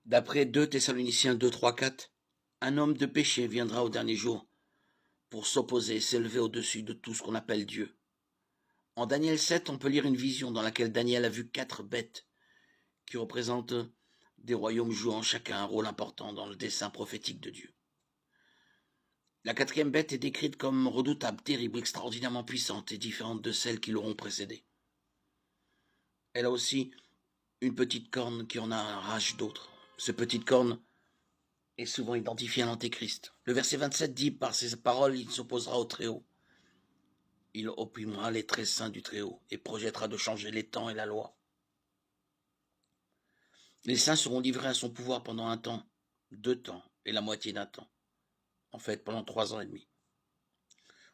D'après 2 Thessaloniciens 2, 3, 4, un homme de péché viendra au dernier jour pour s'opposer et s'élever au-dessus de tout ce qu'on appelle Dieu. En Daniel 7, on peut lire une vision dans laquelle Daniel a vu 4 bêtes qui représentent des royaumes jouant chacun un rôle important dans le dessein prophétique de Dieu. La 4e bête est décrite comme redoutable, terrible, extraordinairement puissante et différente de celles qui l'auront précédée. Elle a aussi une petite corne qui en arrache d'autres. Ce petite corne est souvent identifié à l'Antéchrist. Le verset 27 dit, par ses paroles, il s'opposera au Très-Haut. Il opprimera les très saints du Très-Haut et projettera de changer les temps et la loi. Les saints seront livrés à son pouvoir pendant un temps, 2 temps et la moitié d'un temps. En fait, pendant 3 ans et demi.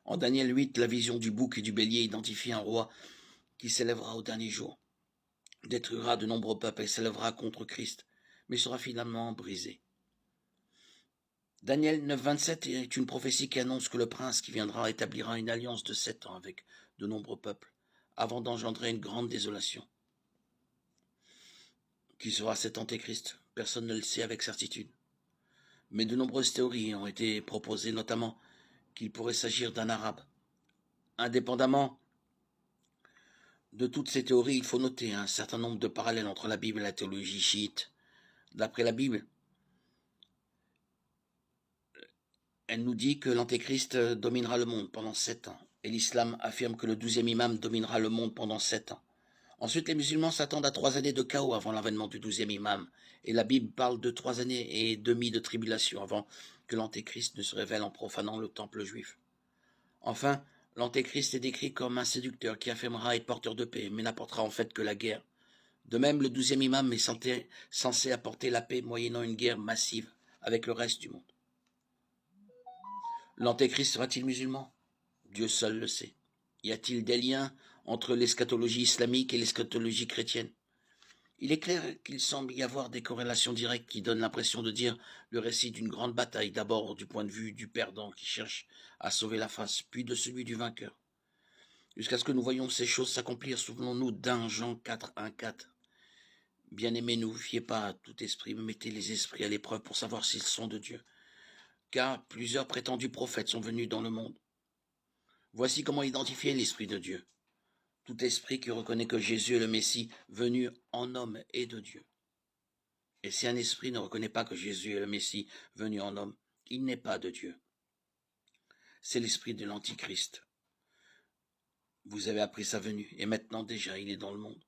En Daniel 8, la vision du bouc et du bélier identifie un roi qui s'élèvera au dernier jour, détruira de nombreux peuples et s'élèvera contre Christ, mais sera finalement brisé. Daniel 9, 27 est une prophétie qui annonce que le prince qui viendra établira une alliance de 7 ans avec de nombreux peuples, avant d'engendrer une grande désolation. Qui sera cet antéchrist? Personne ne le sait avec certitude. Mais de nombreuses théories ont été proposées, notamment qu'il pourrait s'agir d'un arabe. Indépendamment de toutes ces théories, il faut noter un certain nombre de parallèles entre la Bible et la théologie chiite. D'après la Bible, elle nous dit que l'antéchrist dominera le monde pendant 7 ans. Et l'islam affirme que le 12e imam dominera le monde pendant 7 ans. Ensuite, les musulmans s'attendent à 3 années de chaos avant l'avènement du 12e imam. Et la Bible parle de 3 années et demie de tribulation avant que l'antéchrist ne se révèle en profanant le temple juif. Enfin, l'antéchrist est décrit comme un séducteur qui affirmera être porteur de paix, mais n'apportera en fait que la guerre. De même, le 12e imam est censé apporter la paix moyennant une guerre massive avec le reste du monde. L'antéchrist sera-t-il musulman? Dieu seul le sait. Y a-t-il des liens entre l'eschatologie islamique et l'eschatologie chrétienne? Il est clair qu'il semble y avoir des corrélations directes qui donnent l'impression de dire le récit d'une grande bataille, d'abord du point de vue du perdant qui cherche à sauver la face, puis de celui du vainqueur. Jusqu'à ce que nous voyions ces choses s'accomplir, souvenons-nous d'1 Jean 4, 1, 4. Bien-aimés, ne vous fiez pas à tout esprit, mais mettez les esprits à l'épreuve pour savoir s'ils sont de Dieu. Car plusieurs prétendus prophètes sont venus dans le monde. Voici comment identifier l'Esprit de Dieu. Tout esprit qui reconnaît que Jésus est le Messie, venu en homme, est de Dieu. Et si un esprit ne reconnaît pas que Jésus est le Messie, venu en homme, il n'est pas de Dieu. C'est l'esprit de l'Antichrist. Vous avez appris sa venue, et maintenant déjà il est dans le monde.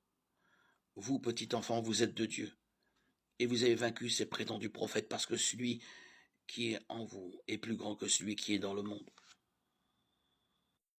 Vous, petit enfant, vous êtes de Dieu, et vous avez vaincu ces prétendus prophètes, parce que celui qui est en vous est plus grand que celui qui est dans le monde.